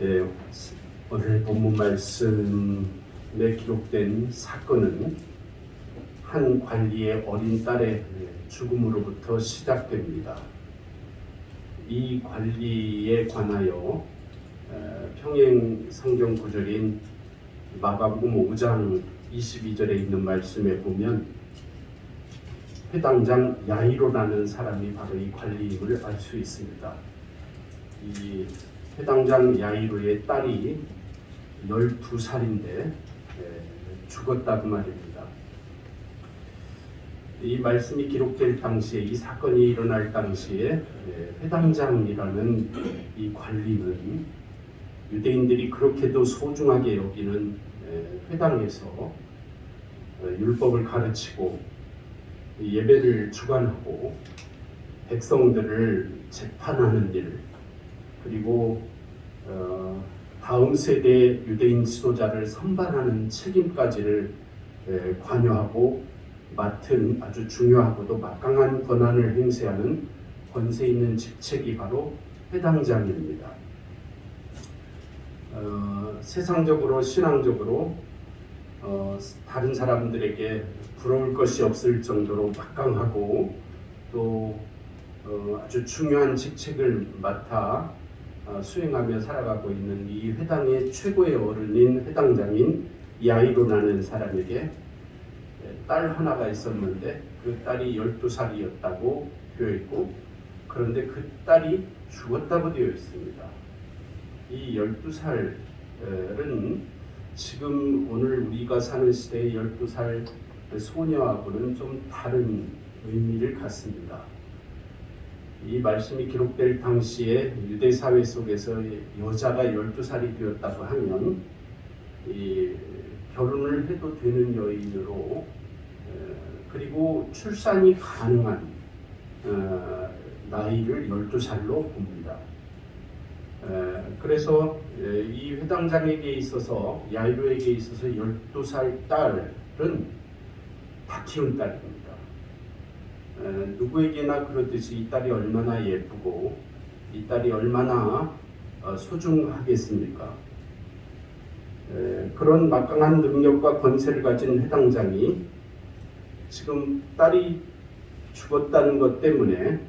예, 오늘 본문 말씀에 기록된 사건은 한 관리의 어린 딸의 죽음으로부터 시작됩니다. 이 관리에 관하여 평행 성경 구절인 마가복음 5장 22절에 있는 말씀에 보면 회당장 야이로라는 사람이 바로 이 관리임을 알 수 있습니다. 이 회당장 야이로의 딸이 12살인데 죽었다고 말입니다. 이 말씀이 기록될 당시에, 이 사건이 일어날 당시에 회당장이라는 이 관리는 유대인들이 그렇게도 소중하게 여기는 회당에서 율법을 가르치고 예배를 주관하고 백성들을 재판하는 일, 그리고 다음 세대 유대인 지도자를 선발하는 책임까지를 관여하고 맡은 아주 중요하고도 막강한 권한을 행사하는 권세 있는 직책이 바로 회당장입니다. 세상적으로 신앙적으로 다른 사람들에게 부러울 것이 없을 정도로 막강하고 또 아주 중요한 직책을 맡아 수행하며 살아가고 있는 이 회당의 최고의 어른인 회당장인 야이로라는 사람에게 딸 하나가 있었는데 그 딸이 12살이었다고 되어 있고, 그런데 그 딸이 죽었다고 되어 있습니다. 이 12살은 지금 오늘 우리가 사는 시대의 12살 소녀하고는 좀 다른 의미를 갖습니다. 이 말씀이 기록될 당시에 유대 사회 속에서 여자가 12살이 되었다고 하면 결혼을 해도 되는 여인으로, 그리고 출산이 가능한 나이를 12살로 봅니다. 그래서 이 회당장에게 있어서, 야이로에게 있어서 12살 딸은 다 키운 딸입니다. 누구에게나 그렇듯이 이 딸이 얼마나 예쁘고 이 딸이 얼마나 소중하겠습니까? 그런 막강한 능력과 권세를 가진 회당장이 지금 딸이 죽었다는 것 때문에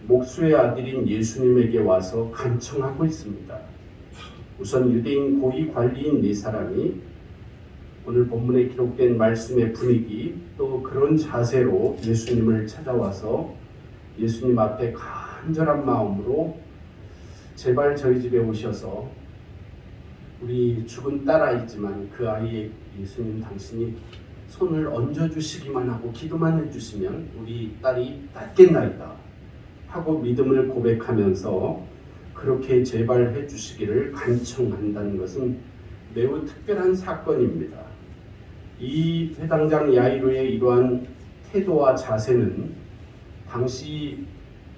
목수의 아들인 예수님에게 와서 간청하고 있습니다. 우선 유대인 고위 관리인 네 사람이 오늘 본문에 기록된 말씀의 분위기, 또 그런 자세로 예수님을 찾아와서 예수님 앞에 간절한 마음으로 제발 저희 집에 오셔서 우리 죽은 딸아이지만 그 아이의 예수님 당신이 손을 얹어주시기만 하고 기도만 해주시면 우리 딸이 낫겠나이다 하고 믿음을 고백하면서 그렇게 제발해 주시기를 간청한다는 것은 매우 특별한 사건입니다. 이 회당장 야이로의 이러한 태도와 자세는 당시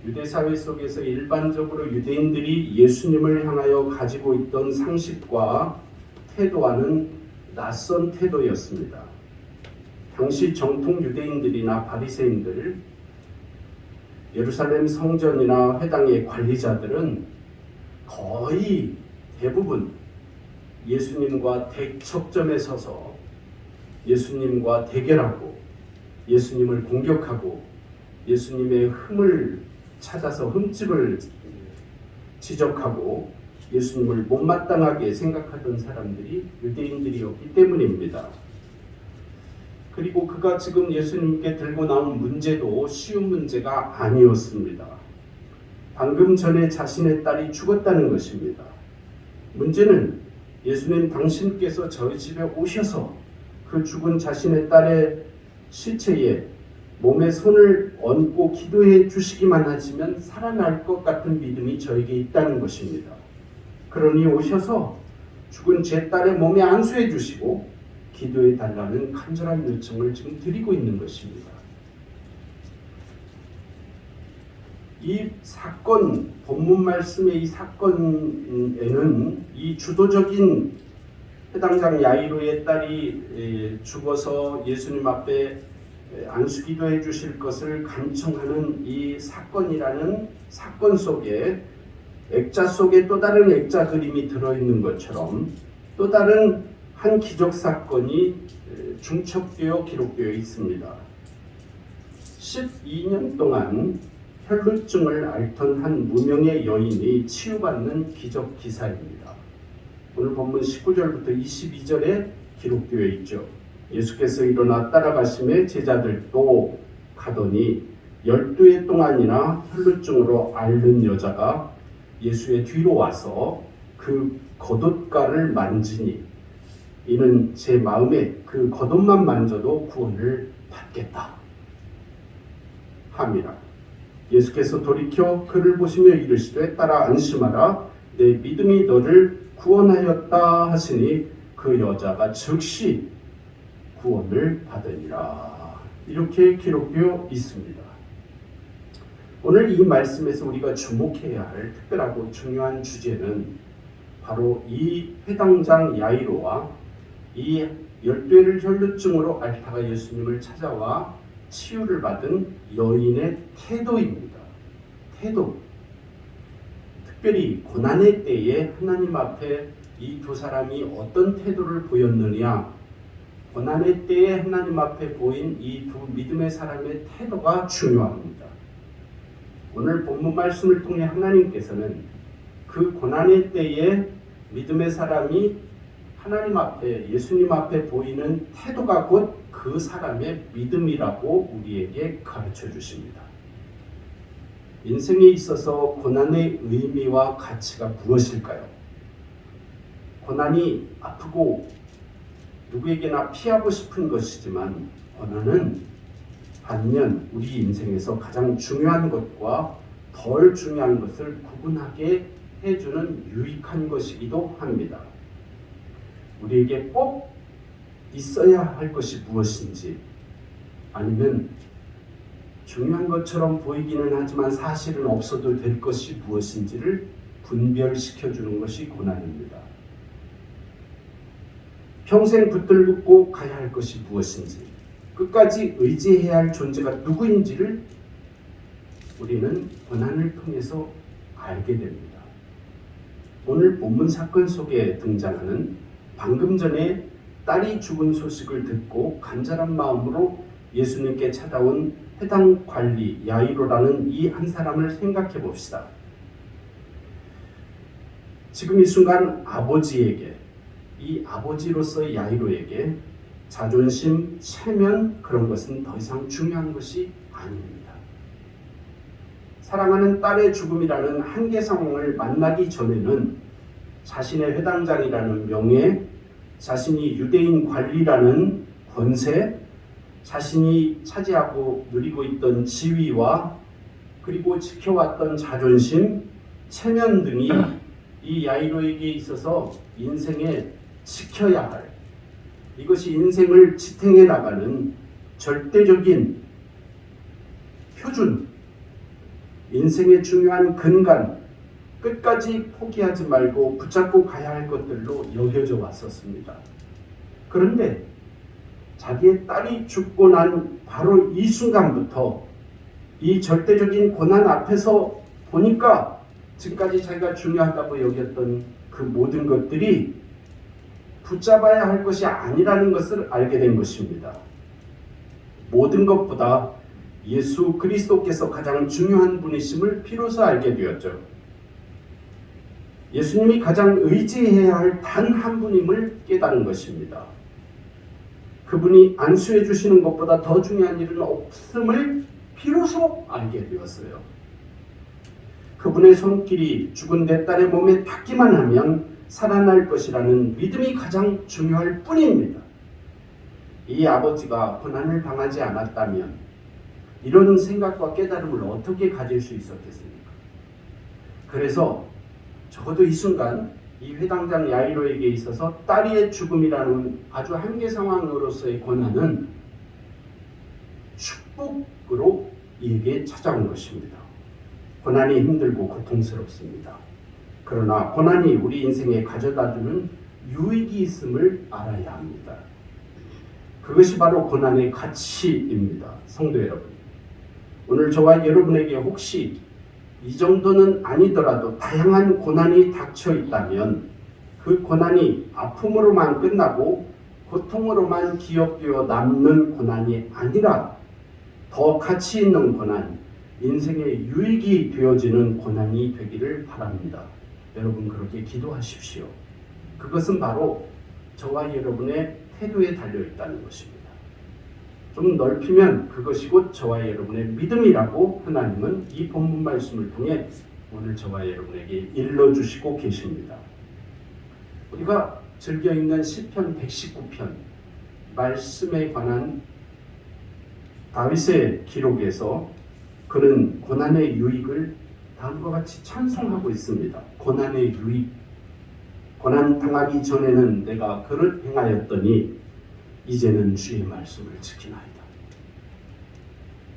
유대사회 속에서 일반적으로 유대인들이 예수님을 향하여 가지고 있던 상식과 태도와는 낯선 태도였습니다. 당시 정통 유대인들이나 바리새인들, 예루살렘 성전이나 회당의 관리자들은 거의 대부분 예수님과 대척점에 서서 예수님과 대결하고 예수님을 공격하고 예수님의 흠을 찾아서 흠집을 지적하고 예수님을 못마땅하게 생각하던 사람들이 유대인들이었기 때문입니다. 그리고 그가 지금 예수님께 들고 나온 문제도 쉬운 문제가 아니었습니다. 방금 전에 자신의 딸이 죽었다는 것입니다. 문제는 예수님 당신께서 저희 집에 오셔서 그 죽은 자신의 딸의 시체에 몸에 손을 얹고 기도해 주시기만 하시면 살아날 것 같은 믿음이 저에게 있다는 것입니다. 그러니 오셔서 죽은 제 딸의 몸에 안수해 주시고 기도해 달라는 간절한 요청을 지금 드리고 있는 것입니다. 이 사건, 본문 말씀의 이 사건에는 이 주도적인 회당장 야이로의 딸이 죽어서 예수님 앞에 안수기도해 주실 것을 간청하는 이 사건이라는 사건 속에 액자 속에 또 다른 액자 그림이 들어있는 것처럼 또 다른 한 기적 사건이 중첩되어 기록되어 있습니다. 12년 동안 혈루증을 앓던 한 무명의 여인이 치유받는 기적 기사입니다. 오늘 본문 19절부터 22절에 기록되어 있죠. 예수께서 일어나 따라가심에 제자들도 가더니 12해 동안이나 혈루증으로 앓는 여자가 예수의 뒤로 와서 그 겉옷가를 만지니 이는 제 마음에 그 겉옷만 만져도 구원을 받겠다 함이라. 예수께서 돌이켜 그를 보시며 이르시되 따라 안심하라 내 믿음이 너를 구원하였다 하시니 그 여자가 즉시 구원을 받으니라. 이렇게 기록되어 있습니다. 오늘 이 말씀에서 우리가 주목해야 할 특별하고 중요한 주제는 바로 이 회당장 야이로와 이 12해를 혈루증으로 앓다가 예수님을 찾아와 치유를 받은 여인의 태도입니다. 태도. 특별히 고난의 때에 하나님 앞에 이 두 사람이 어떤 태도를 보였느냐, 고난의 때에 하나님 앞에 보인 이 두 믿음의 사람의 태도가 중요합니다. 오늘 본문 말씀을 통해 하나님께서는 그 고난의 때에 믿음의 사람이 하나님 앞에, 예수님 앞에 보이는 태도가 곧 그 사람의 믿음이라고 우리에게 가르쳐 주십니다. 인생에 있어서 고난의 의미와 가치가 무엇일까요? 고난이 아프고 누구에게나 피하고 싶은 것이지만 고난은 반면 우리 인생에서 가장 중요한 것과 덜 중요한 것을 구분하게 해주는 유익한 것이기도 합니다. 우리에게 꼭 있어야 할 것이 무엇인지, 아니면 중요한 것처럼 보이기는 하지만 사실은 없어도 될 것이 무엇인지를 분별시켜주는 것이 고난입니다. 평생 붙들고 가야 할 것이 무엇인지, 끝까지 의지해야 할 존재가 누구인지를 우리는 고난을 통해서 알게 됩니다. 오늘 본문 사건 속에 등장하는 방금 전에 딸이 죽은 소식을 듣고 간절한 마음으로 예수님께 찾아온 회당 관리 야이로라는 이 한 사람을 생각해 봅시다. 지금 이 순간 아버지에게, 이 아버지로서의 야이로에게 자존심, 체면 그런 것은 더 이상 중요한 것이 아닙니다. 사랑하는 딸의 죽음이라는 한계 상황을 만나기 전에는 자신의 회당장이라는 명예, 자신이 유대인 관리라는 권세, 자신이 차지하고 누리고 있던 지위와 그리고 지켜왔던 자존심, 체면 등이 이 야이로에게 있어서 인생에 지켜야 할, 이것이 인생을 지탱해 나가는 절대적인 표준, 인생의 중요한 근간, 끝까지 포기하지 말고 붙잡고 가야 할 것들로 여겨져 왔었습니다. 그런데 자기의 딸이 죽고 난 바로 이 순간부터 이 절대적인 고난 앞에서 보니까 지금까지 자기가 중요하다고 여겼던 그 모든 것들이 붙잡아야 할 것이 아니라는 것을 알게 된 것입니다. 모든 것보다 예수 그리스도께서 가장 중요한 분이심을 비로소 알게 되었죠. 예수님이 가장 의지해야 할 단 한 분임을 깨달은 것입니다. 그분이 안수해 주시는 것보다 더 중요한 일은 없음을 비로소 알게 되었어요. 그분의 손길이 죽은 내 딸의 몸에 닿기만 하면 살아날 것이라는 믿음이 가장 중요할 뿐입니다. 이 아버지가 고난을 당하지 않았다면 이런 생각과 깨달음을 어떻게 가질 수 있었겠습니까? 그래서 적어도 이 순간 이 회당장 야이로에게 있어서 딸의 죽음이라는 아주 한계 상황으로서의 고난은 축복으로 이에게 찾아온 것입니다. 고난이 힘들고 고통스럽습니다. 그러나 고난이 우리 인생에 가져다주는 유익이 있음을 알아야 합니다. 그것이 바로 고난의 가치입니다. 성도 여러분, 오늘 저와 여러분에게 혹시 이 정도는 아니더라도 다양한 고난이 닥쳐 있다면 그 고난이 아픔으로만 끝나고 고통으로만 기억되어 남는 고난이 아니라 더 가치 있는 고난, 인생의 유익이 되어지는 고난이 되기를 바랍니다. 여러분 그렇게 기도하십시오. 그것은 바로 저와 여러분의 태도에 달려 있다는 것입니다. 좀 넓히면 그것이 곧 저와 여러분의 믿음이라고 하나님은 이 본문 말씀을 통해 오늘 저와 여러분에게 일러주시고 계십니다. 우리가 즐겨 읽는 시편 119편 말씀에 관한 다윗의 기록에서 그는 고난의 유익을 다음과 같이 찬송하고 있습니다. 고난의 유익, 고난 당하기 전에는 내가 그릇 행하였더니 이제는 주의 말씀을 지키나이다.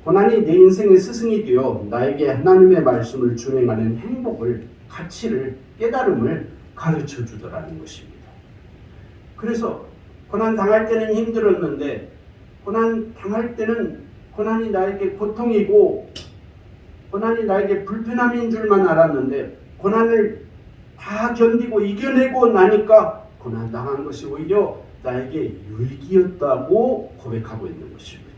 고난이 내 인생의 스승이 되어 나에게 하나님의 말씀을 준행하는 행복을, 가치를, 깨달음을 가르쳐 주더라는 것입니다. 그래서 고난 당할 때는 힘들었는데 고난 당할 때는 고난이 나에게 고통이고 고난이 나에게 불편함인 줄만 알았는데 고난을 다 견디고 이겨내고 나니까 고난 당한 것이 오히려 나에게 유익이었다고 고백하고 있는 것입니다.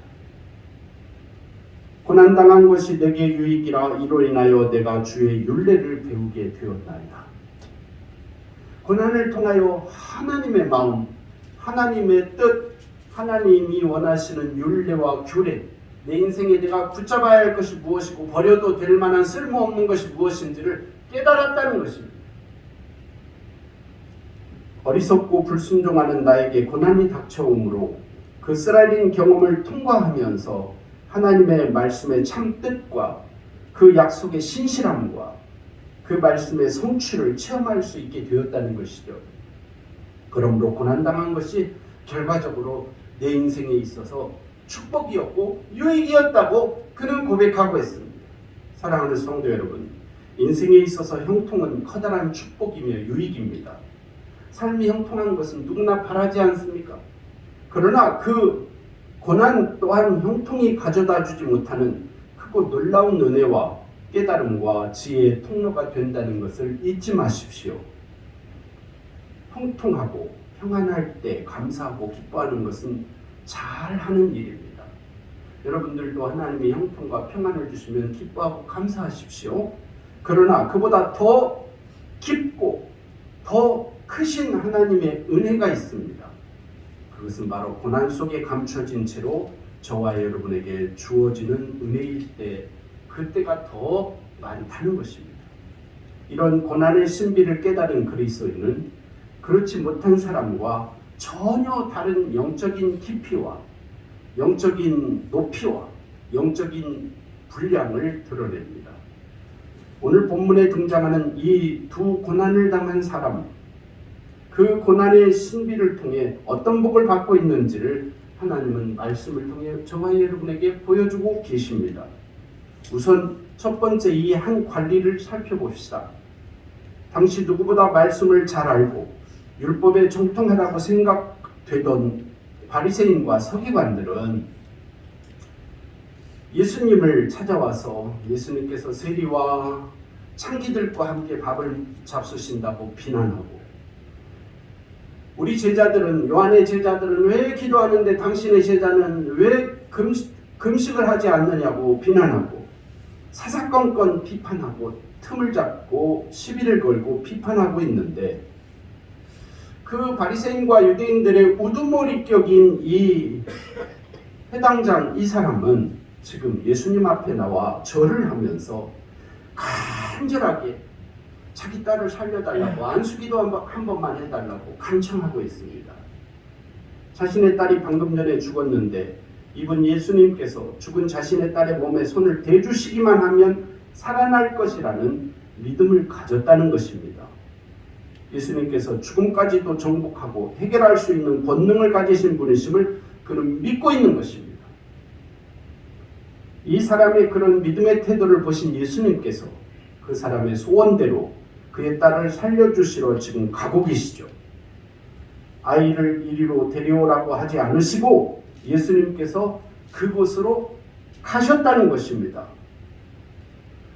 고난 당한 것이 내게 유익이라 이로 인하여 내가 주의 율례를 배우게 되었나이다. 고난을 통하여 하나님의 마음, 하나님의 뜻, 하나님이 원하시는 율례와 규례, 내 인생에 내가 붙잡아야 할 것이 무엇이고 버려도 될 만한 쓸모없는 것이 무엇인지를 깨달았다는 것입니다. 어리석고 불순종하는 나에게 고난이 닥쳐오므로 그 쓰라린 경험을 통과하면서 하나님의 말씀의 참뜻과 그 약속의 신실함과 그 말씀의 성취를 체험할 수 있게 되었다는 것이죠. 그러므로 고난당한 것이 결과적으로 내 인생에 있어서 축복이었고 유익이었다고 그는 고백하고 있습니다. 사랑하는 성도 여러분, 인생에 있어서 형통은 커다란 축복이며 유익입니다. 삶이 형통한 것은 누구나 바라지 않습니까? 그러나 그 고난 또한 형통이 가져다 주지 못하는 크고 놀라운 은혜와 깨달음과 지혜의 통로가 된다는 것을 잊지 마십시오. 형통하고 평안할 때 감사하고 기뻐하는 것은 잘하는 일입니다. 여러분들도 하나님의 형통과 평안을 주시면 기뻐하고 감사하십시오. 그러나 그보다 더 깊고 더 크신 하나님의 은혜가 있습니다. 그것은 바로 고난 속에 감춰진 채로 저와 여러분에게 주어지는 은혜일 때 그때가 더 많다는 것입니다. 이런 고난의 신비를 깨달은 그리스도인은 그렇지 못한 사람과 전혀 다른 영적인 깊이와 영적인 높이와 영적인 분량을 드러냅니다. 오늘 본문에 등장하는 이 두 고난을 당한 사람, 그 고난의 신비를 통해 어떤 복을 받고 있는지를 하나님은 말씀을 통해 저와 여러분에게 보여주고 계십니다. 우선 첫 번째 이 한 관리를 살펴봅시다. 당시 누구보다 말씀을 잘 알고 율법에 정통하다고 생각되던 바리새인과 서기관들은 예수님을 찾아와서 예수님께서 세리와 창기들과 함께 밥을 잡수신다고 비난하고, 우리 제자들은, 요한의 제자들은 왜 기도하는데 당신의 제자는 왜 금식을 하지 않느냐고 비난하고, 사사건건 비판하고 틈을 잡고 시비를 걸고 비판하고 있는데, 그 바리새인과 유대인들의 우두머리격인 이 회당장 이 사람은 지금 예수님 앞에 나와 절을 하면서 간절하게 자기 딸을 살려달라고, 안수기도 한 번만 해달라고 간청하고 있습니다. 자신의 딸이 방금 전에 죽었는데 이분 예수님께서 죽은 자신의 딸의 몸에 손을 대주시기만 하면 살아날 것이라는 믿음을 가졌다는 것입니다. 예수님께서 죽음까지도 정복하고 해결할 수 있는 권능을 가지신 분이심을 그는 믿고 있는 것입니다. 이 사람의 그런 믿음의 태도를 보신 예수님께서 그 사람의 소원대로 그의 딸을 살려주시러 지금 가고 계시죠. 아이를 이리로 데려오라고 하지 않으시고 예수님께서 그곳으로 가셨다는 것입니다.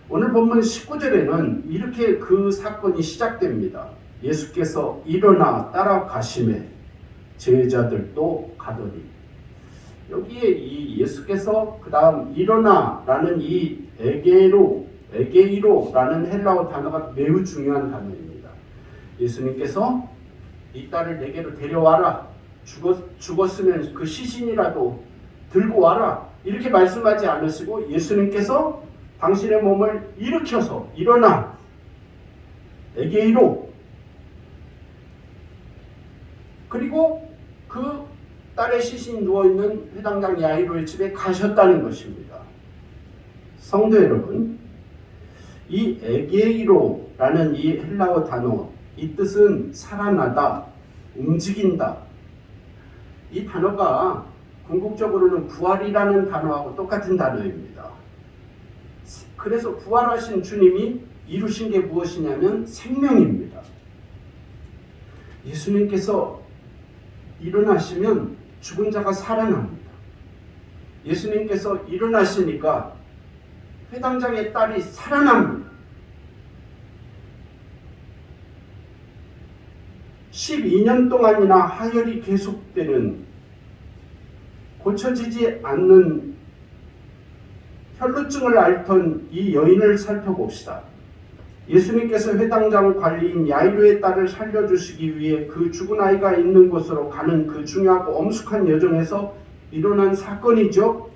오늘 본문 19절에는 이렇게 그 사건이 시작됩니다. 예수께서 일어나 따라가시매 제자들도 가더니. 여기에 이 예수께서 그 다음 일어나라는 이 에게이로라는 헬라어 단어가 매우 중요한 단어입니다. 예수님께서 이 딸을 내게로 데려와라. 죽었으면 그 시신이라도 들고 와라. 이렇게 말씀하지 않으시고 예수님께서 당신의 몸을 일으켜서 일어나 에게이로, 그리고 그 딸의 시신이 누워있는 회당장 야이로의 집에 가셨다는 것입니다. 성도 여러분, 이 에게이로라는 이 헬라어 단어, 이 뜻은 살아나다, 움직인다. 이 단어가 궁극적으로는 부활이라는 단어하고 똑같은 단어입니다. 그래서 부활하신 주님이 이루신 게 무엇이냐면 생명입니다. 예수님께서 일어나시면 죽은 자가 살아납니다. 예수님께서 일어나시니까 회당장의 딸이 살아납니다. 12년 동안이나 하혈이 계속되는 고쳐지지 않는 혈루증을 앓던 이 여인을 살펴봅시다. 예수님께서 회당장 관리인 야이로의 딸을 살려주시기 위해 그 죽은 아이가 있는 곳으로 가는 그 중요하고 엄숙한 여정에서 일어난 사건이죠.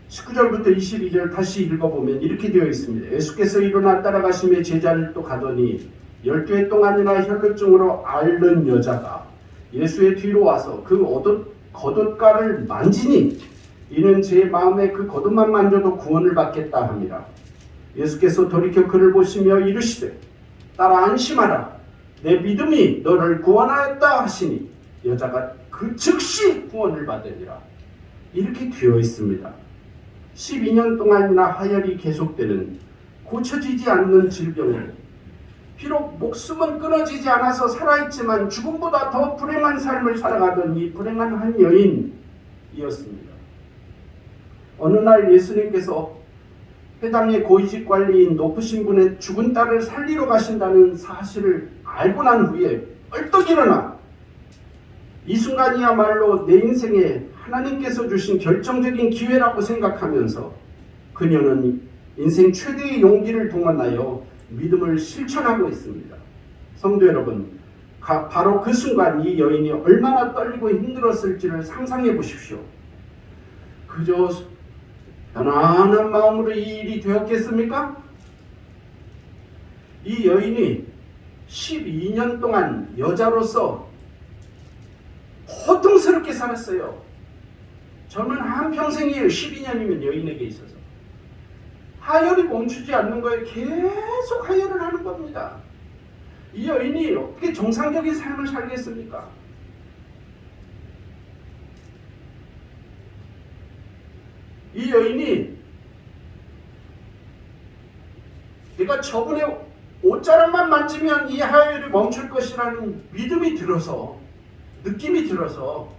19절부터 22절 다시 읽어보면 이렇게 되어 있습니다. 예수께서 일어나 따라가시며 제자를 또 가더니 12해 동안이나 혈루증으로 앓는 여자가 예수의 뒤로 와서 그 겉옷가를 만지니 이는 제 마음에 그 겉옷만 만져도 구원을 받겠다 함이라. 예수께서 돌이켜 그를 보시며 이르시되 딸아 안심하라, 내 믿음이 너를 구원하였다 하시니 여자가 그 즉시 구원을 받으니라. 이렇게 되어 있습니다. 12년 동안이나 하혈이 계속되는 고쳐지지 않는 질병을, 비록 목숨은 끊어지지 않아서 살아있지만 죽음보다 더 불행한 삶을 살아가던 이 불행한 한 여인이었습니다. 어느 날 예수님께서 회당의 고위직 관리인 높으신 분의 죽은 딸을 살리러 가신다는 사실을 알고 난 후에 벌떡 일어나 이 순간이야말로 내 인생에 하나님께서 주신 결정적인 기회라고 생각하면서 그녀는 인생 최대의 용기를 동원하여 믿음을 실천하고 있습니다. 성도 여러분, 바로 그 순간 이 여인이 얼마나 떨리고 힘들었을지를 상상해 보십시오. 그저 편안한 마음으로 이 일이 되었겠습니까? 이 여인이 12년 동안 여자로서 고통스럽게 살았어요. 젊은 한평생이에요. 12년이면 여인에게 있어서. 하혈이 멈추지 않는 거예요. 계속 하혈을 하는 겁니다. 이 여인이 어떻게 정상적인 삶을 살겠습니까? 이 여인이 내가 저분의 옷자락만 만지면 이 하혈이 멈출 것이라는 믿음이 들어서, 느낌이 들어서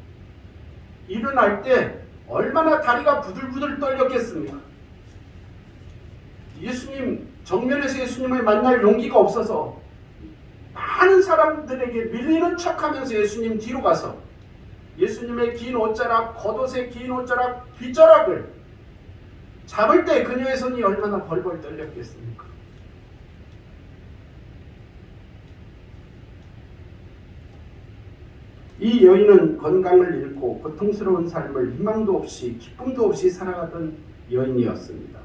일어날 때 얼마나 다리가 부들부들 떨렸겠습니까? 예수님, 정면에서 예수님을 만날 용기가 없어서 많은 사람들에게 밀리는 척하면서 예수님 뒤로 가서 예수님의 긴 옷자락, 겉옷의 긴 옷자락 뒷자락을 잡을 때 그녀의 손이 얼마나 벌벌 떨렸겠습니까? 이 여인은 건강을 잃고 고통스러운 삶을 희망도 없이 기쁨도 없이 살아가던 여인이었습니다.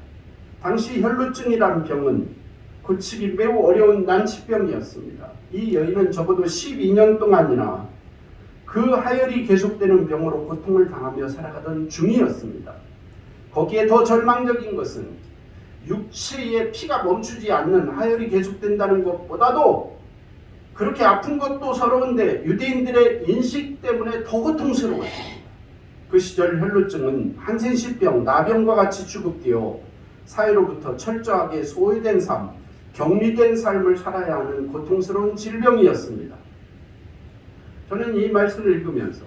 당시 혈루증이라는 병은 고치기 매우 어려운 난치병이었습니다. 이 여인은 적어도 12년 동안이나 그 하혈이 계속되는 병으로 고통을 당하며 살아가던 중이었습니다. 거기에 더 절망적인 것은 육체의 피가 멈추지 않는 하혈이 계속된다는 것보다도 그렇게 아픈 것도 서러운데 유대인들의 인식 때문에 더 고통스러웠습니다. 그 시절 혈루증은 한센시병, 나병과 같이 취급되어 사회로부터 철저하게 소외된 삶, 격리된 삶을 살아야 하는 고통스러운 질병이었습니다. 저는 이 말씀을 읽으면서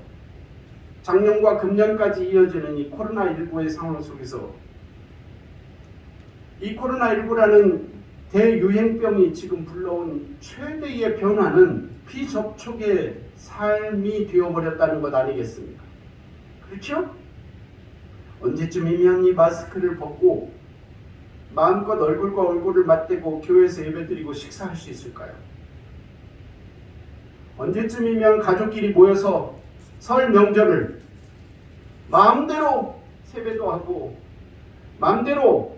작년과 금년까지 이어지는 이 코로나19의 상황 속에서 이 코로나19라는 대유행병이 지금 불러온 최대의 변화는 비접촉의 삶이 되어버렸다는 것 아니겠습니까? 그렇죠? 언제쯤이면 이 마스크를 벗고 마음껏 얼굴과 얼굴을 맞대고 교회에서 예배드리고 식사할 수 있을까요? 언제쯤이면 가족끼리 모여서 설 명절을 마음대로 세배도 하고 마음대로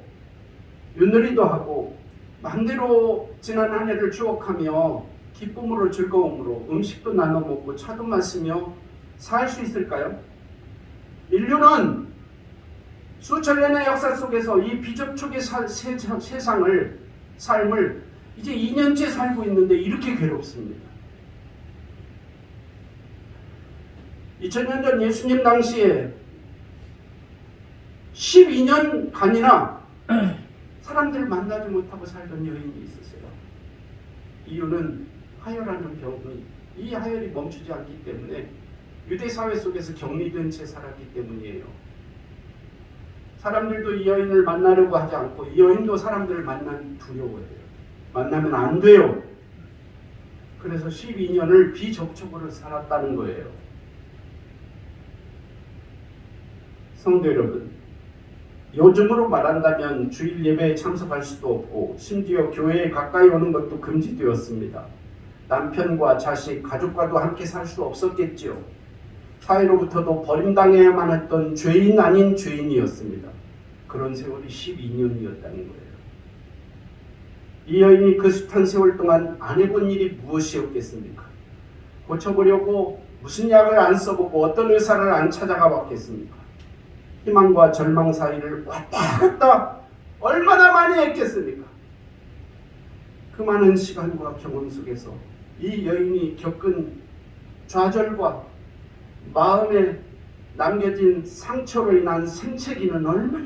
윷놀이도 하고 마음대로 지난 한 해를 추억하며 기쁨으로 즐거움으로 음식도 나눠 먹고 차도 마시며 살 수 있을까요? 인류는 수천 년의 역사 속에서 이 비접촉의 삶을 이제 2년째 살고 있는데 이렇게 괴롭습니다. 2000년 전 예수님 당시에 12년간이나 사람들을 만나지 못하고 살던 여인이 있었어요. 이유는 하혈하는 병이 이 하혈이 멈추지 않기 때문에 유대 사회 속에서 격리된 채 살았기 때문이에요. 사람들도 이 여인을 만나려고 하지 않고 이 여인도 사람들을 만나면 두려워해요. 만나면 안 돼요. 그래서 12년을 비접촉으로 살았다는 거예요. 성도 여러분, 요즘으로 말한다면 주일 예배에 참석할 수도 없고 심지어 교회에 가까이 오는 것도 금지되었습니다. 남편과 자식, 가족과도 함께 살 수 없었겠지요. 사회로부터도 버림당해야만 했던 죄인 아닌 죄인이었습니다. 그런 세월이 12년이었다는 거예요. 이 여인이 그 숱한 세월 동안 안 해본 일이 무엇이었겠습니까? 고쳐보려고 무슨 약을 안 써보고 어떤 의사를 안 찾아가 봤겠습니까? 희망과 절망 사이를 왔다 갔다 얼마나 많이 했겠습니까? 그 많은 시간과 경험 속에서 이 여인이 겪은 좌절과 마음에 남겨진 상처로 인한 생채기는 얼마나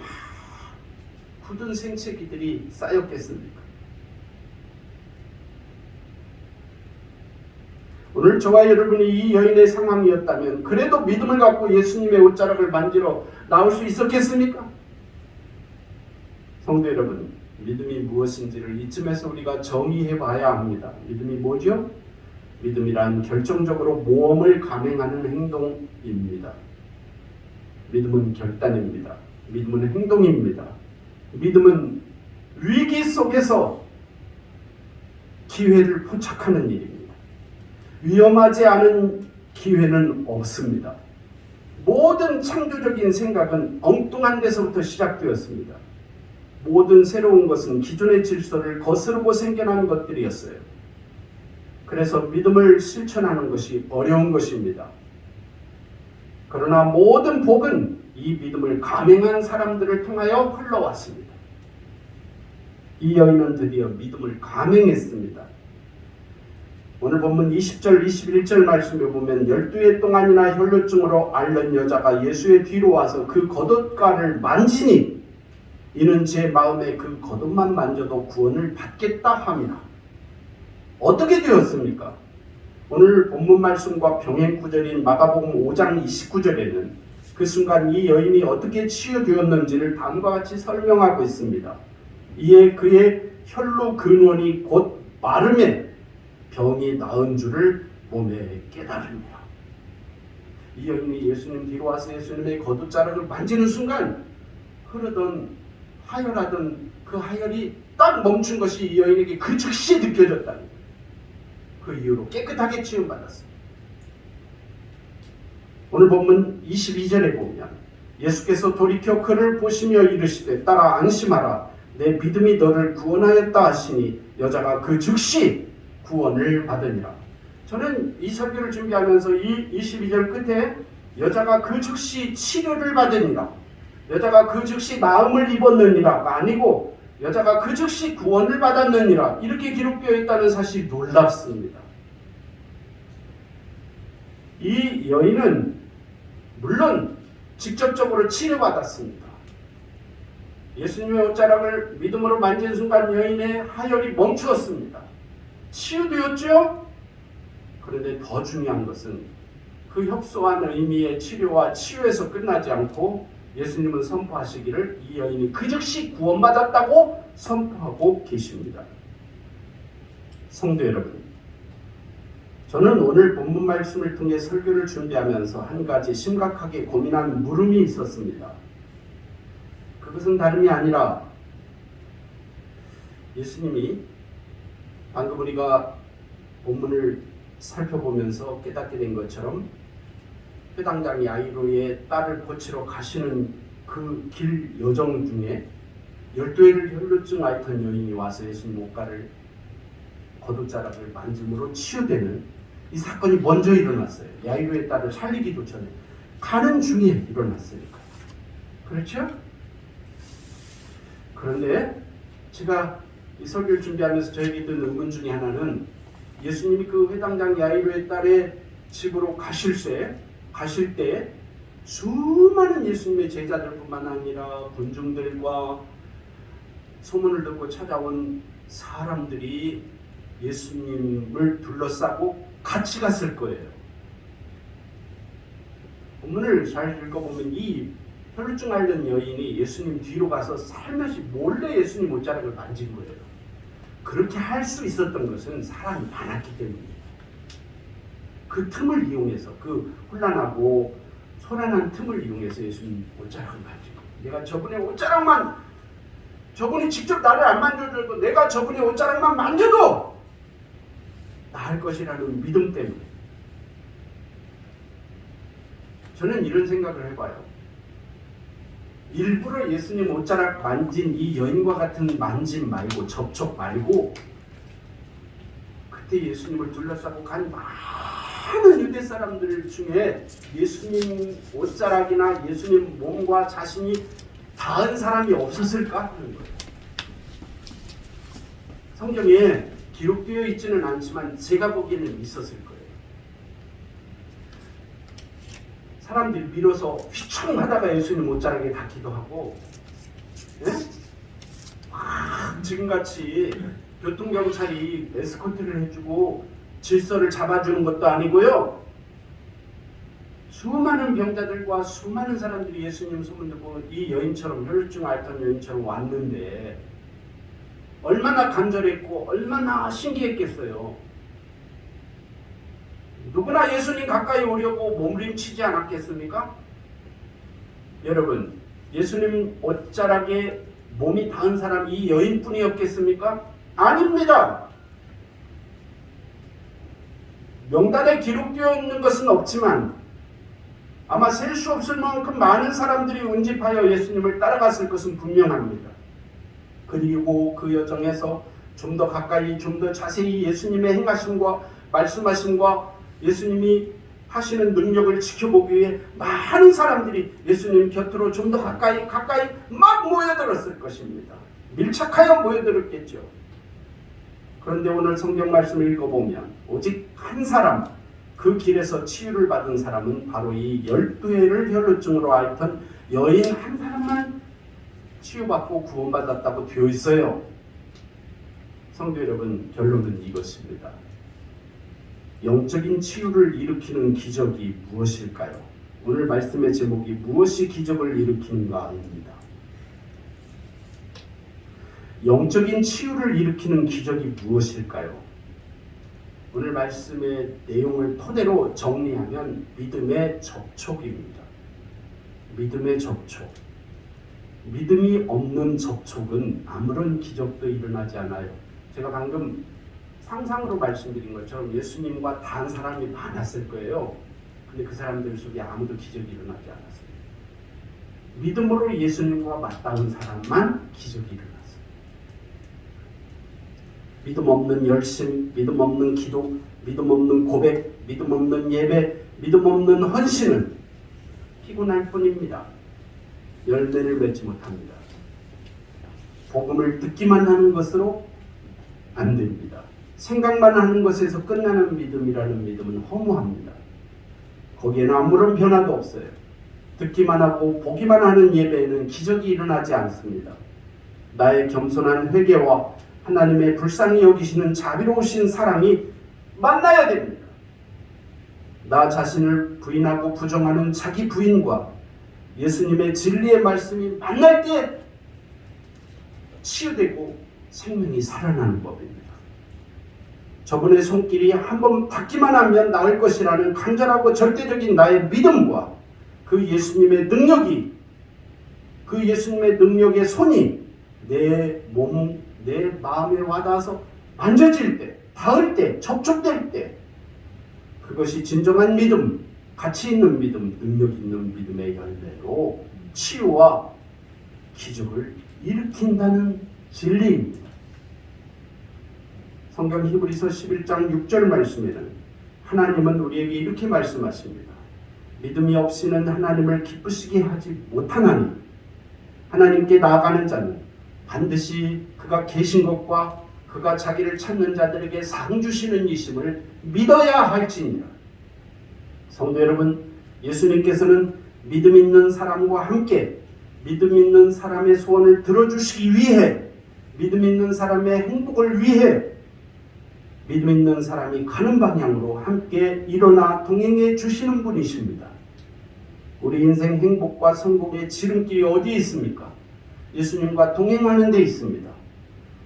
굳은 생채기들이 쌓였겠습니까? 오늘 저와 여러분이 이 여인의 상황이었다면 그래도 믿음을 갖고 예수님의 옷자락을 만지러 나올 수 있었겠습니까? 성도 여러분, 믿음이 무엇인지를 이쯤에서 우리가 정의해 봐야 합니다. 믿음이 뭐죠? 믿음이란 결정적으로 모험을 감행하는 행동입니다. 믿음은 결단입니다. 믿음은 행동입니다. 믿음은 위기 속에서 기회를 포착하는 일입니다. 위험하지 않은 기회는 없습니다. 모든 창조적인 생각은 엉뚱한 데서부터 시작되었습니다. 모든 새로운 것은 기존의 질서를 거스르고 생겨난 것들이었어요. 그래서 믿음을 실천하는 것이 어려운 것입니다. 그러나 모든 복은 이 믿음을 감행한 사람들을 통하여 흘러왔습니다. 이 여인은 드디어 믿음을 감행했습니다. 오늘 본문 20절, 21절 말씀에 보면 12해 동안이나 혈루증으로 앓는 여자가 예수의 뒤로 와서 그 겉옷가를 만지니 이는 제 마음에 그 겉옷만 만져도 구원을 받겠다 함이라. 어떻게 되었습니까? 오늘 본문 말씀과 병행 구절인 마가복음 5장 29절에는 그 순간 이 여인이 어떻게 치유되었는지를 다음과 같이 설명하고 있습니다. 이에 그의 혈루 근원이 곧 마름에 병이 나은 줄을 몸에 깨달으니라. 이 여인이 예수님 뒤로 와서 예수님의 겉옷자락을 만지는 순간 흐르던 하혈하던 그 하혈이 딱 멈춘 것이 이 여인에게 그 즉시 느껴졌다는 거예요. 그 이후로 깨끗하게 치유받았습니다. 오늘 본문 22절에 보면 예수께서 돌이켜 그를 보시며 이르시되 따라 안심하라 내 믿음이 너를 구원하였다 하시니 여자가 그 즉시 구원을 받으니라. 저는 이 설교를 준비하면서 이 22절 끝에 여자가 그 즉시 치료를 받으니라, 여자가 그 즉시 나음을 입었느니라가 아니고 여자가 그 즉시 구원을 받았느니라 이렇게 기록되어 있다는 사실이 놀랍습니다. 이 여인은 물론 직접적으로 치료받았습니다. 예수님의 옷자락을 믿음으로 만진 순간 여인의 하혈이 멈추었습니다. 치유되었죠? 그런데 더 중요한 것은 그 협소한 의미의 치료와 치유에서 끝나지 않고 예수님은 선포하시기를 이 여인이 그 즉시 구원받았다고 선포하고 계십니다. 성도 여러분, 저는 오늘 본문 말씀을 통해 설교를 준비하면서 한 가지 심각하게 고민한 물음이 있었습니다. 그것은 다름이 아니라 예수님이 방금 우리가 본문을 살펴보면서 깨닫게 된 것처럼 회당장 야이로의 딸을 고치러 가시는 그 길 여정 중에 12회를 혈루증 앓던 여인이 와서 예수님 옷가를 겉옷자락을 만짐으로 치유되는 이 사건이 먼저 일어났어요. 야이로의 딸을 살리기도 전에 가는 중에 일어났으니까. 그렇죠? 그런데 제가 이 설교를 준비하면서 저에게 든 의문 중에 하나는 예수님이 그 회당장 야이로의 딸의 집으로 가실 때 수많은 예수님의 제자들뿐만 아니라 군중들과 소문을 듣고 찾아온 사람들이 예수님을 둘러싸고 같이 갔을 거예요. 본문을 잘 읽어보면 이 혈루증 앓는 여인이 예수님 뒤로 가서 살며시 몰래 예수님 옷자락을 만진 거예요. 그렇게 할 수 있었던 것은 사람이 많았기 때문이에요. 그 틈을 이용해서, 그 혼란하고 소란한 틈을 이용해서 예수님 옷자락을 만진 거예요. 내가 저분의 옷자락만, 저분이 직접 나를 안 만져줘도 내가 저분의 옷자락만 만져도 나을 것이라는 믿음 때문에. 저는 이런 생각을 해봐요. 일부러 예수님 옷자락 만진 이 여인과 같은 만짐 말고, 접촉 말고, 그때 예수님을 둘러싸고 간 많은 유대 사람들 중에 예수님 옷자락이나 예수님 몸과 자신이 닿은 사람이 없었을까 하는 거예요. 성경에 기록되어 있지는 않지만 제가 보기에는 있었을 거예요. 사람들이 밀어서 휘청하다가 예수님 옷자락에 닿기도 하고, 예? 지금같이 교통경찰이 에스코트를 해주고 질서를 잡아주는 것도 아니고요. 수많은 병자들과 수많은 사람들이 예수님 소문 듣고 이 여인처럼, 혈루증 앓던 여인처럼 왔는데 얼마나 간절했고 얼마나 신기했겠어요. 누구나 예수님 가까이 오려고 몸부림치지 않았겠습니까? 여러분, 예수님 옷자락에 몸이 닿은 사람이 이 여인뿐이었겠습니까? 아닙니다. 명단에 기록되어 있는 것은 없지만 아마 셀 수 없을 만큼 많은 사람들이 운집하여 예수님을 따라갔을 것은 분명합니다. 그리고 그 여정에서 좀 더 가까이, 좀 더 자세히 예수님의 행하심과 말씀하심과 예수님이 하시는 능력을 지켜보기 위해 많은 사람들이 예수님 곁으로 좀 더 가까이 막 모여들었을 것입니다. 밀착하여 모여들었겠죠. 그런데 오늘 성경 말씀을 읽어보면 오직 한 사람, 그 길에서 치유를 받은 사람은 바로 이 12회를 혈루증으로 앓던 여인 한 사람만 치유받고 구원받았다고 되어 있어요. 성도 여러분, 결론은 이것입니다. 영적인 치유를 일으키는 기적이 무엇일까요? 오늘 말씀의 제목이 무엇이 기적을 일으키는가입니다. 영적인 치유를 일으키는 기적이 무엇일까요? 오늘 말씀의 내용을 토대로 정리하면 믿음의 접촉입니다. 믿음의 접촉. 믿음이 없는 접촉은 아무런 기적도 일어나지 않아요. 제가 방금 상상으로 말씀드린 것처럼 예수님과 단 사람이 많았을 거예요. 근데 그 사람들 속에 아무도 기적이 일어나지 않았어요. 믿음으로 예수님과 맞닿은 사람만 기적이 일어났어요. 믿음 없는 열심, 믿음 없는 기도, 믿음 없는 고백, 믿음 없는 예배, 믿음 없는 헌신은 피곤할 뿐입니다. 열매를 맺지 못합니다. 복음을 듣기만 하는 것으로 안 됩니다. 생각만 하는 것에서 끝나는 믿음이라는 믿음은 허무합니다. 거기에는 아무런 변화도 없어요. 듣기만 하고 보기만 하는 예배에는 기적이 일어나지 않습니다. 나의 겸손한 회개와 하나님의 불쌍히 여기시는 자비로우신 사랑이 만나야 됩니다. 나 자신을 부인하고 부정하는 자기 부인과 예수님의 진리의 말씀이 만날 때 치유되고 생명이 살아나는 법입니다. 저분의 손길이 한번 닿기만 하면 나을 것이라는 간절하고 절대적인 나의 믿음과 그 예수님의 능력이, 그 예수님의 능력의 손이 내 몸, 내 마음에 와닿아서 만져질 때, 닿을 때, 접촉될 때, 그것이 진정한 믿음, 가치 있는 믿음, 능력 있는 믿음의 열매로 치유와 기적을 일으킨다는 진리입니다. 성경 히브리서 11장 6절 말씀에는 하나님은 우리에게 이렇게 말씀하십니다. 믿음이 없이는 하나님을 기쁘시게 하지 못하나니 하나님께 나아가는 자는 반드시 그가 계신 것과 그가 자기를 찾는 자들에게 상 주시는 이심을 믿어야 할지니라. 성도 여러분, 예수님께서는 믿음 있는 사람과 함께 믿음 있는 사람의 소원을 들어주시기 위해, 믿음 있는 사람의 행복을 위해 믿음 있는 사람이 가는 방향으로 함께 일어나 동행해 주시는 분이십니다. 우리 인생 행복과 성공의 지름길이 어디에 있습니까? 예수님과 동행하는 데 있습니다.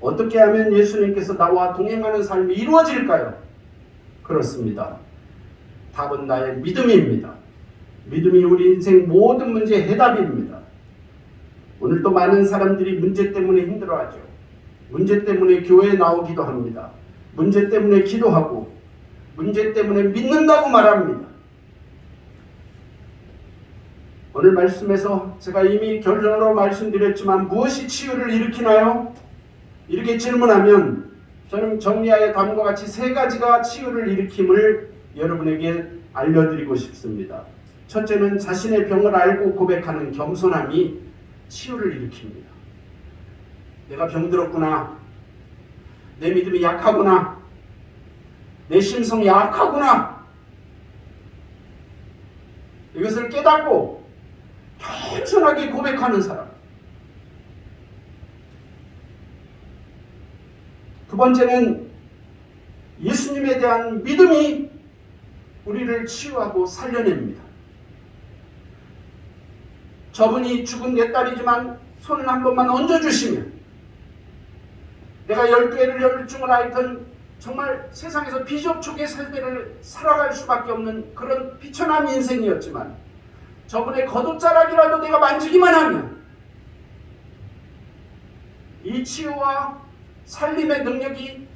어떻게 하면 예수님께서 나와 동행하는 삶이 이루어질까요? 그렇습니다. 답은 나의 믿음입니다. 믿음이 우리 인생 모든 문제의 해답입니다. 오늘도 많은 사람들이 문제 때문에 힘들어하죠. 문제 때문에 교회에 나오기도 합니다. 문제 때문에 기도하고 문제 때문에 믿는다고 말합니다. 오늘 말씀에서 제가 이미 결론으로 말씀드렸지만 무엇이 치유를 일으키나요? 이렇게 질문하면 저는 정리하여 다음과 같이 세 가지가 치유를 일으킴을 여러분에게 알려드리고 싶습니다. 첫째는 자신의 병을 알고 고백하는 겸손함이 치유를 일으킵니다. 내가 병들었구나. 내 믿음이 약하구나. 내 심성이 약하구나. 이것을 깨닫고 겸손하게 고백하는 사람. 두 번째는 예수님에 대한 믿음이 우리를 치유하고 살려냅니다. 저분이 죽은 내 딸이지만 손을 한 번만 얹어주시면 내가 12해를 혈증을 앓던 정말 세상에서 비접촉의 삶을 살아갈 수밖에 없는 그런 비천한 인생이었지만 저분의 겉옷자락이라도 내가 만지기만 하면 이 치유와 살림의 능력이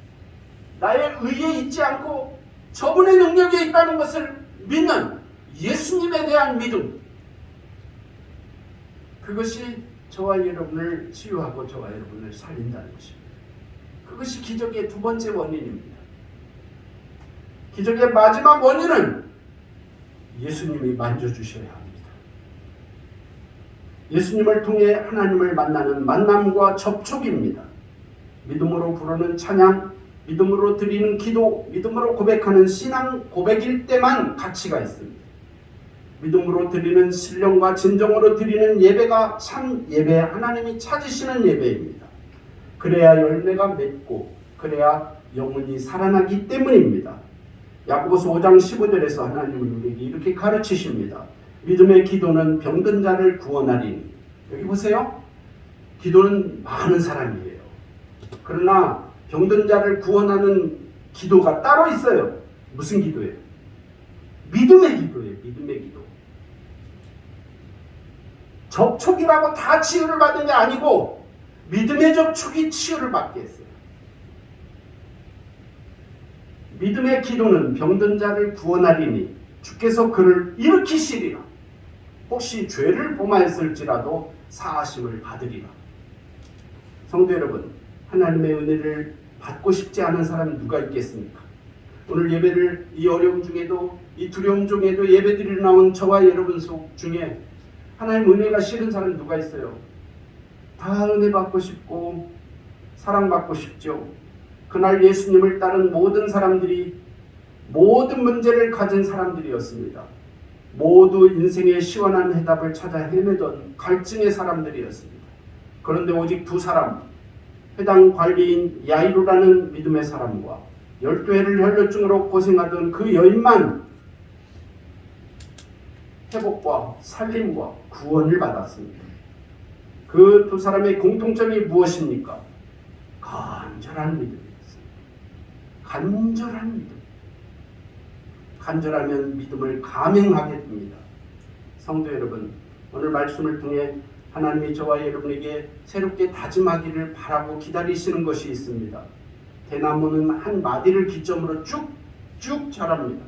나의 의에 있지 않고 저분의 능력에 있다는 것을 믿는 예수님에 대한 믿음, 그것이 저와 여러분을 치유하고 저와 여러분을 살린다는 것입니다. 그것이 기적의 두 번째 원인입니다. 기적의 마지막 원인은 예수님이 만져주셔야 합니다. 예수님을 통해 하나님을 만나는 만남과 접촉입니다. 믿음으로 부르는 찬양, 믿음으로 드리는 기도, 믿음으로 고백하는 신앙 고백일 때만 가치가 있습니다. 믿음으로 드리는 신령과 진정으로 드리는 예배가 참 예배, 하나님이 찾으시는 예배입니다. 그래야 열매가 맺고 그래야 영혼이 살아나기 때문입니다. 야고보서 5장 15절에서 하나님은 우리에게 이렇게 가르치십니다. 믿음의 기도는 병든 자를 구원하리니. 여기 보세요. 기도는 많은 사람이에요. 그러나 병든 자를 구원하는 기도가 따로 있어요. 무슨 기도예요? 믿음의 기도예요. 믿음의 기도. 접촉이라고 다 치유를 받은 게 아니고 믿음의 접촉이 치유를 받게 했어요. 믿음의 기도는 병든 자를 구원하리니 주께서 그를 일으키시리라. 혹시 죄를 범하였을지라도 사하심을 받으리라. 성도 여러분, 하나님의 은혜를 받고 싶지 않은 사람 누가 있겠습니까? 오늘 예배를 이 어려움 중에도 이 두려움 중에도 예배드리러 나온 저와 여러분 속 중에 하나님 은혜가 싫은 사람 누가 있어요? 다 은혜 받고 싶고 사랑받고 싶죠. 그날 예수님을 따른 모든 사람들이 모든 문제를 가진 사람들이었습니다. 모두 인생의 시원한 해답을 찾아 헤매던 갈증의 사람들이었습니다. 그런데 오직 두 사람, 회당 관리인 야이로라는 믿음의 사람과 12해를 혈루증으로 고생하던 그 여인만 회복과 살림과 구원을 받았습니다. 그 두 사람의 공통점이 무엇입니까? 간절한 믿음이었습니다. 간절한 믿음. 간절하면 믿음을 감행하게 됩니다. 성도 여러분, 오늘 말씀을 통해 하나님이 저와 여러분에게 새롭게 다짐하기를 바라고 기다리시는 것이 있습니다. 대나무는 한 마디를 기점으로 쭉쭉 자랍니다.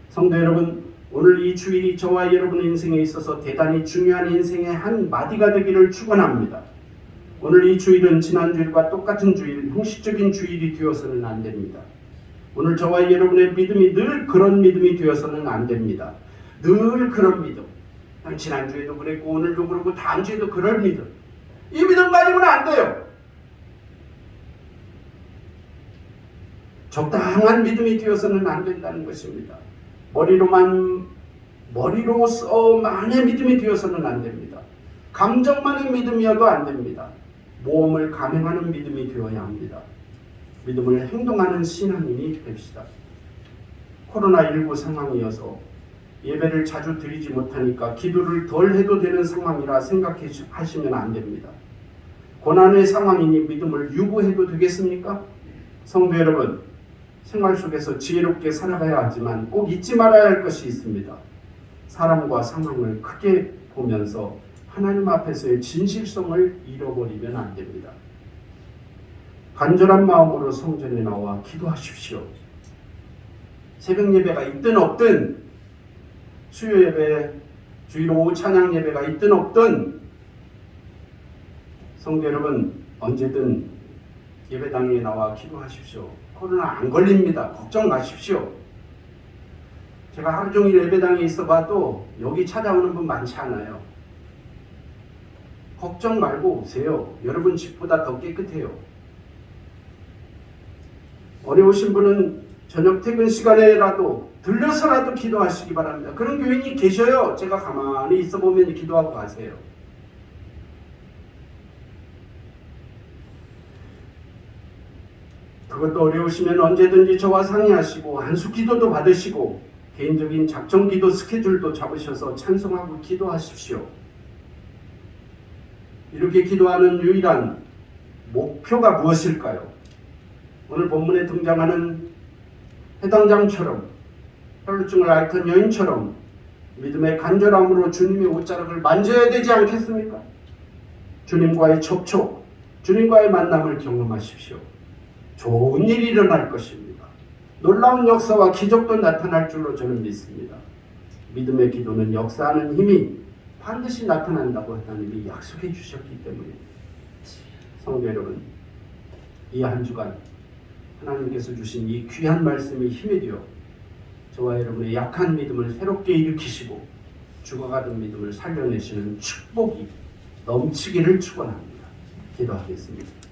성도 여러분, 오늘 이 주일이 저와 여러분의 인생에 있어서 대단히 중요한 인생의 한 마디가 되기를 축원합니다. 오늘 이 주일은 지난 주일과 똑같은 주일, 형식적인 주일이 되어서는 안 됩니다. 오늘 저와 여러분의 믿음이 늘 그런 믿음이 되어서는 안 됩니다. 늘 그런 믿음. 지난주에도 그랬고 오늘도 그렇고 다음 주에도 그럴 믿음. 이 믿음 가지고는 안 돼요. 적당한 믿음이 되어서는 안 된다는 것입니다. 머리로만의 믿음이 되어서는 안 됩니다. 감정만의 믿음이어도 안 됩니다. 모험을 감행하는 믿음이 되어야 합니다. 믿음을 행동하는 신앙인이 됩시다. 코로나19 상황이어서 예배를 자주 드리지 못하니까 기도를 덜 해도 되는 상황이라 생각하시면 안 됩니다. 고난의 상황이니 믿음을 유보해도 되겠습니까? 성도 여러분, 생활 속에서 지혜롭게 살아가야 하지만 꼭 잊지 말아야 할 것이 있습니다. 사람과 상황을 크게 보면서 하나님 앞에서의 진실성을 잃어버리면 안 됩니다. 간절한 마음으로 성전에 나와 기도하십시오. 새벽 예배가 있든 없든, 수요 예배, 주일 오후 찬양 예배가 있든 없든, 성도 여러분 언제든 예배당에 나와 기도하십시오. 코로나 안 걸립니다. 걱정 마십시오. 제가 하루 종일 예배당에 있어봐도 여기 찾아오는 분 많지 않아요. 걱정 말고 오세요. 여러분 집보다 더 깨끗해요. 어려우신 분은 저녁 퇴근 시간에라도 들려서라도 기도하시기 바랍니다. 그런 교인이 계셔요. 제가 가만히 있어 보면 기도하고 가세요. 그것도 어려우시면 언제든지 저와 상의하시고 한수 기도도 받으시고 개인적인 작정 기도 스케줄도 잡으셔서 찬송하고 기도하십시오. 이렇게 기도하는 유일한 목표가 무엇일까요? 오늘 본문에 등장하는 해당장처럼, 혈루증을 앓던 여인처럼 믿음의 간절함으로 주님의 옷자락을 만져야 되지 않겠습니까? 주님과의 접촉, 주님과의 만남을 경험하십시오. 좋은 일이 일어날 것입니다. 놀라운 역사와 기적도 나타날 줄로 저는 믿습니다. 믿음의 기도는 역사하는 힘이 반드시 나타난다고 하나님이 약속해 주셨기 때문에 성도 여러분, 이 한 주간 하나님께서 주신 이 귀한 말씀이 힘이 되어 저와 여러분의 약한 믿음을 새롭게 일으키시고 죽어가던 믿음을 살려내시는 축복이 넘치기를 축원합니다. 기도하겠습니다.